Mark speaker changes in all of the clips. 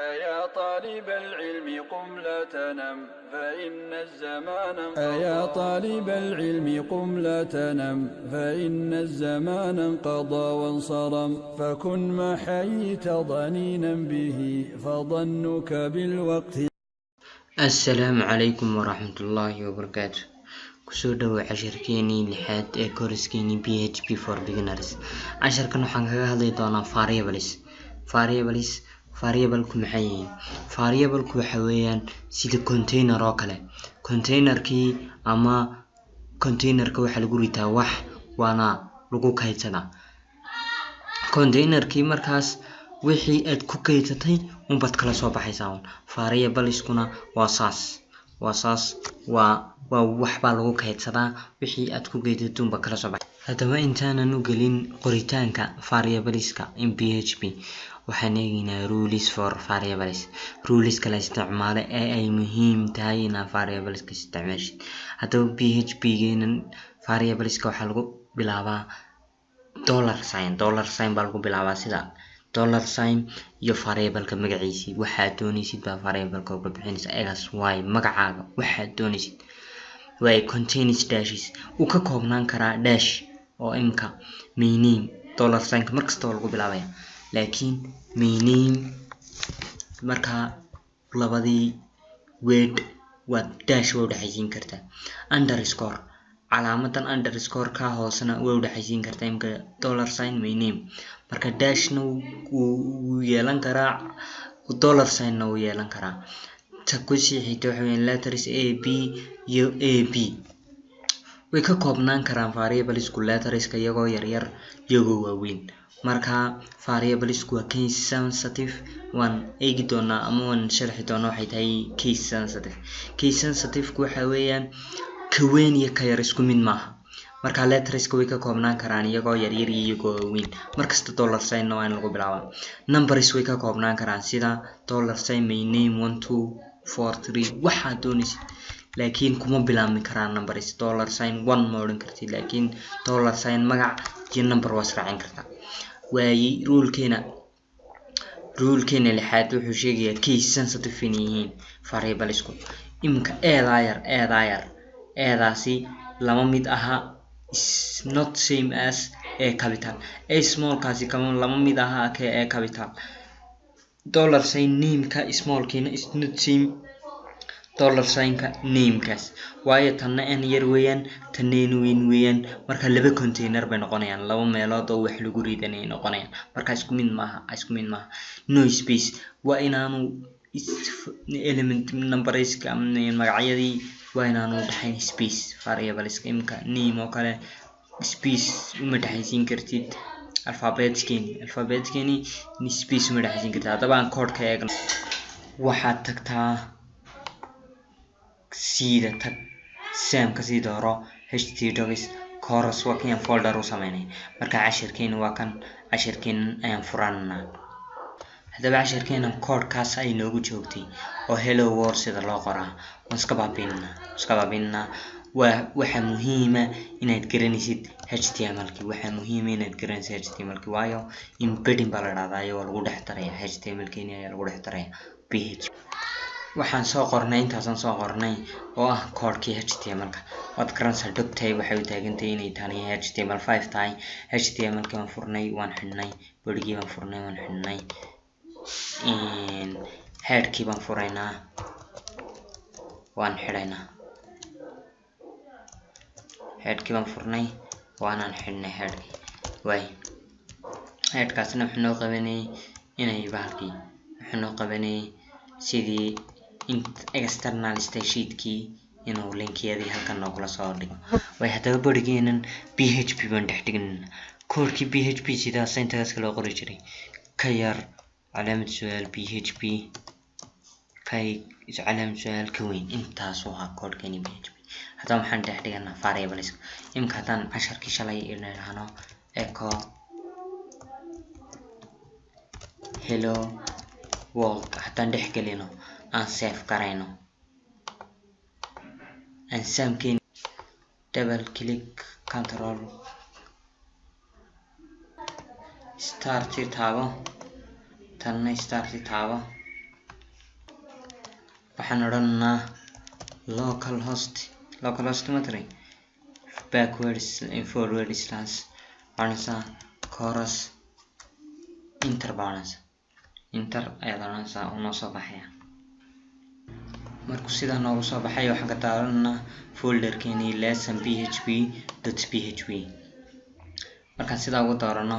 Speaker 1: أيا طالب العلم قم لا تنم فإن الزمان أيا طالب العلم قم لا تنم فإن الزمان انقضى وانصرم فكن ما حييت ضنينا به فظنك بالوقت.
Speaker 2: السلام عليكم ورحمة الله وبركاته. kusoo dhawo cashirkeenii lixaad ee kooraskeenii PHP for beginners. casharkan waxaan kaga hadli doonaa variableku maxay yihiin. variableku waxa weeyaan sida container oo kale. containerkii ama containerka waxa lagu ritaa wax waana lagu kaydsadaa. containerkii markaas wixii aad ku kaydsatay unbad kala soo baxaysaa. variableskuna waa saas waa waxba lagu kaydsadaa wixii aad ku kaydsato unbad kala soo baxay. hadaba intaanan u gelin qoritaanka variableska in PHP waxaan eegaynaa rules for variables. ruleska la isticmaalo ee ay muhiim tahay inaad variableska isticmaashid. hadaba PHP geenan variableska waxaa lagu bilaabaa $sign baa lagu bilaabaa sida $sign iyo variableka magaciisa waxaad doonaysid baa variableka uga bixinaysa x y magacaaga waxaad doonaysid. way contains dashes uu ka koobnaan karaa dash oo imka my name $sign markasta oo lagu bilaabaya laakiin my name marka labadii word waa dash oo dhaxaysiin karta. underscore calaamadan underscore ka hoosna way u dhaxaysiin kartaa imka $sign my name marka dashna wuu yeelan karaa $sign wuu yeelan karaa. ta ku sii xigta waxa weeyaan letters a b iyo a b way ka koobnaan karaan variablesku letterska iyagoo yaryar iyagoo waaweyn. marka variablesku waa case sensitive waan eegi doonaa ama waan sharxi doonaa waxay tahay case sensitive. case sensitive waxa weeyaan ka weyn iyo ka yar isku mid maaha. marka letterska way ka koobnaan karaan iyagoo yaryar iyo iyagoo waaweyn. markasta $sign waa in lagu bilaabaa. numbers way ka koobnaan karaan sida $sign my name 1 2 4 3 waxaad doonaysid laakiin kuma bilaabmi karaan numbers. $sign 1 ma odhan kartid laakiin $sign magac iyo number waa israacin kartaa. waayi rulkeena lixaad wuxuu sheegayaa case sensitive inay yihiin variablesku. imka eedaasi lama mid aha is not same as a capital. a small kaasi kama lama mid aha ka a capital. $sign name ka small kina is not same $sign ka name kaas waayo tanna aan yar weeyaan tanna weyn weeyaan marka laba container bay noqonayaan laba meelood oo wax lagu ridanay noqonayaan marka isku mid maaha. no space waa inaanu element numberska magacyadii waa inaanu dhaxayn space. variableska imka name oo kale space uma dhaxaysiin kartid alphabetskeni space uma dhaxaysiin kartid. hadaba aan code ka eegno waxaad tagtaa sida tag sam ka sii dooro htdocs chorus waa kan folder u sameynay. marka cashirkeena waa kan cashirkeena ayaan furanaa. hadaba cashirkeena code kaas ay noogu joogtay oo hello world sida loo qoraa waan iska baabinaa. waxa muhiim ah inaad garanaysid html-ki waayo embedding baa la dhahdaa oo lagu dhex daraya html-keeni ayaa lagu dhex daraya PHP. waxaan soo qornay intaasan soo qornay oo ah codekii html-ka waad garanaysaa doctay waxay u taagantahay inay tahay html5 tahay. html-ka waan furnay waan xidhnay bodhigii waan furnay waan xidhnay headkii baan furaynaa waan xidhaynaa headkii baan furnay waanaan xidhnay headkii. way headkaasna wuxuu noo qabanayay inay bahalkii wuxuu noo qabanayay sidii external sheetkii inuu linkiyadii halkan noogula soo dhigo. way hadaba bodhigeenan PHP baan dhex dhignaa. koodkii PHP sida syntaxka loo qori jiray ka yar calaamad su'aal PHP kay calaamad su'aal ka weyn intaas oo ah koodkeeni PHP. hadaba waxaan dhex dhiganaa variables. imka haddaan casharkii shalay idhaahno echo hello world haddaan dhex gelino aan save garayno aan samkeen double click control start taabo tanna start taabo waxaan odhanaa localhost matri backwards and forward slash oransa chorus enter balance enter ayaad oranaysaa unoo soo baxaya. markuu sidaa noogu soo baxay waxaan ka daawanaa folderkeeni lesson php. markaan sidaa ugu doorano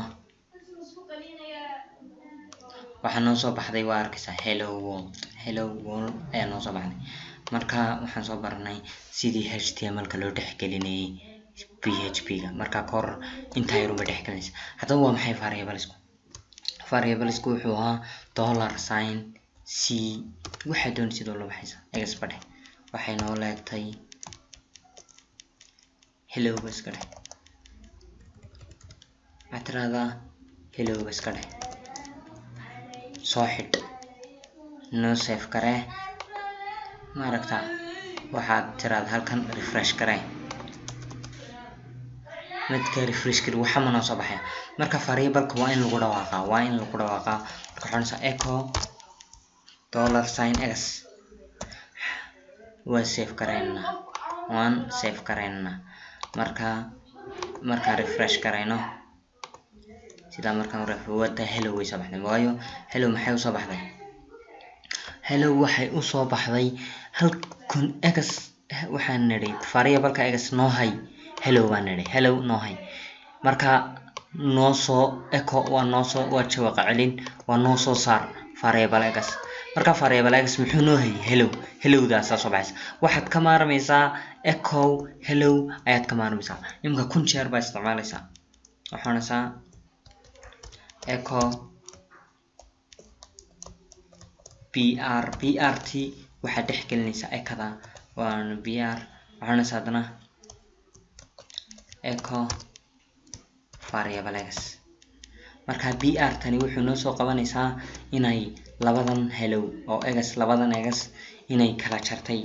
Speaker 2: waxaa noo soo baxday waa arkaysaa hello world ayaa noo soo baxday. marka waxaan soo baranay sidii html-ka loo dhexgelinayay php-ga. marka kor intaa yar uma dhexgelinaysa. haddaba waa maxay variablesku wuxuu ahaa $sign c waxaa doon sidoo loo baxaysa egas badhe waxay noo leegtay hello bas ka dheh atrada hello bas ka dheh soo xidh no save kare ma aragtaa waxaad tiraada halkan refresh kare midka refresh kare waxa ma noo soo baxaya. marka variable-ka waa in lagu dhawaaqaa marka waxaan echo $sign x waa save kareyna marka refresh kareyno sida markaan wada hello way soo baxday. waayo hello maxay u soo baxday? hello waxay u soo baxday halkan x waxaan niri variable-ka x noo hay hello baan niri hello noo hay marka noo soo echo waa noo soo waa jawaab celin waa noo soo saar variable x. marka variable x muxuu noo hay hello daas soo baxaysa. waxaad ka maarmaysaa echo hello ayaad ka maarmaysaa. imka kun jeer baa isticmaalaysaa waxaanaysaa echo brt waxaad dhex gelinaysaa ekada waan br waxaanaysaa haddana echo variable x. marka br tani wuxuu noo soo qabanaysaa inay labadan hello oo x labadan x inay kala jartay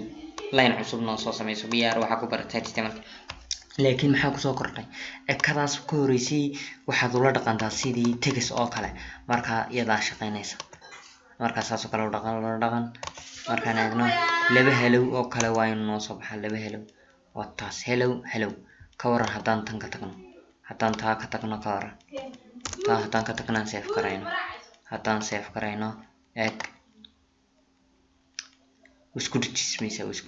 Speaker 2: line cusub noo soo samayso. br waxa ku baratay html laakiin maxaa ku soo kordhay ekadaas ka horeysay waxaad ula dhaqantaa sidii text oo kale marka iyada shaqeynaysa. marka saas oo kale u dhaqan markaan eegno laba hello oo kale waa in noo soo baxaa laba hello waa taas hello ka waran haddaan tan ka tagno haddaan taa ka tagno ka waran taa haddaan ka tagno haddaan save karayno eeg isku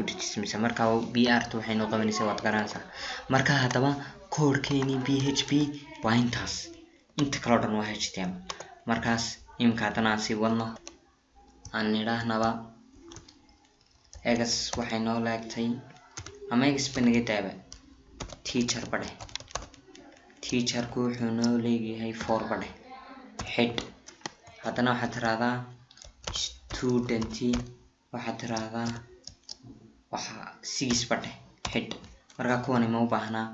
Speaker 2: dhijismaysa marka br waxay noo qabanaysaa waad garanaysaa. marka haddaba koodhkeeni php waa intaas inta kale oo dhan waa html. markaas imika haddana aan sii wadno aan nidhaahnaba egas waxay noo leegtay ama egas banaga daaba teacher badhe teacherku wuxuu noo leeyahay 4 badhe xidh haddana waxaad tiraahdaa student waxaad tiraahdaa waxa 6 badhe xidh. marka kuwani ma u baahnaa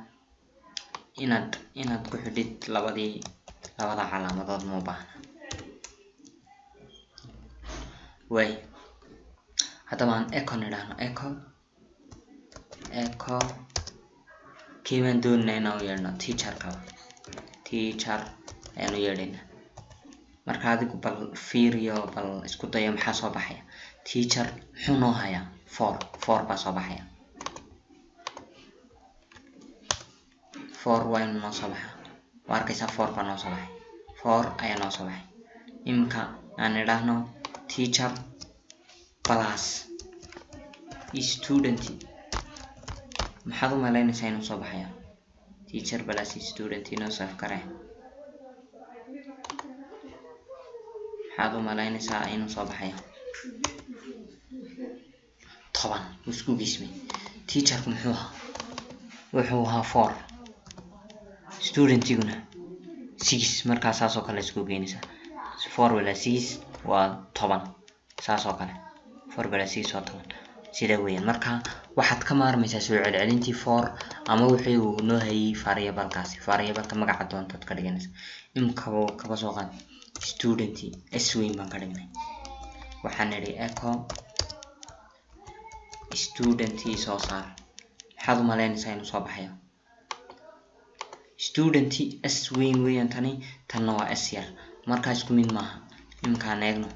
Speaker 2: inaad ku xidhid labada calaamadood ma u baahna way. haddaba aan echo nidhaahno echo kiimaan doonayna inaan u yeedhno teacher ayaan u yeedhayna. marka adigu bal fiiriyo bal isku dayo maxaa soo baxaya. teacher muxuu noo hayaa 4 baa soo baxaya 4 waa inuu noo soo baxa waa arkaysaa 4 baa noo soo baxay 4 ayaa noo soo baxay. imika aan idhaahno teacher plus student maxaad u malaynaysaa inuu soo baxaya teacher plus student inoo save kare maxaad u malaynaysaa inuu soo baxaya 10 isku gismay. teacherku wuxuu ahaa 4 studentiguna 6 markaa saas oo kale isku geynaysaa 4 wala 6 waa 10 saas oo kale 4 wala 6 waa 10 sida weeyaan. marka waxaad ka maarmaysaa soo celcelintii 4 ama wuxuu noo hayay variable-ka magaca doontaad ka dhiganaysaa. imka kaba soo qaad student weyn baan ka dhignay waxaan nidhi echo student soo saar maxaad u malaynaysaa inuu soo baxayo student weyn weeyaan tanna waa s yar markaa isku mid maaha. imkaan eegno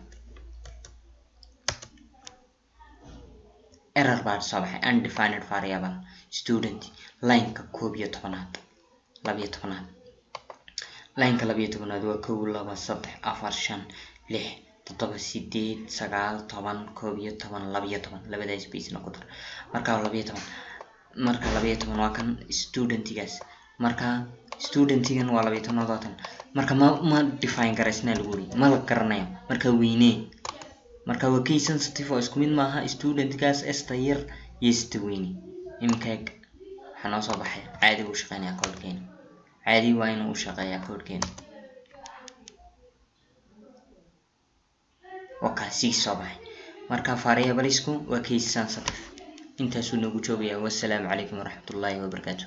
Speaker 2: error baa soo baxay undefined variable student line-ka 12 line-ka 12 waa 1 2 3 4 5 6 7 8 9 10 11 12 labada space-na ku dar marka 12 waa kan student-gaas marka student-gan waa 12 marka ma define garaysna lagu leeyahay ma la garanayo marka weynee marka waa key sensitive oo isku mid maaha student-gaas estayr yeesta weyne imka waxaan soo baxay caadi u shaqeynaya code-keena caadi waa inuu u shaqeeyaa code-keena وكاسي صباح مركا فاريبلسكو وكيس سنسيتيف انت سو نوغو جوغيا والسلام عليكم ورحمة الله وبركاته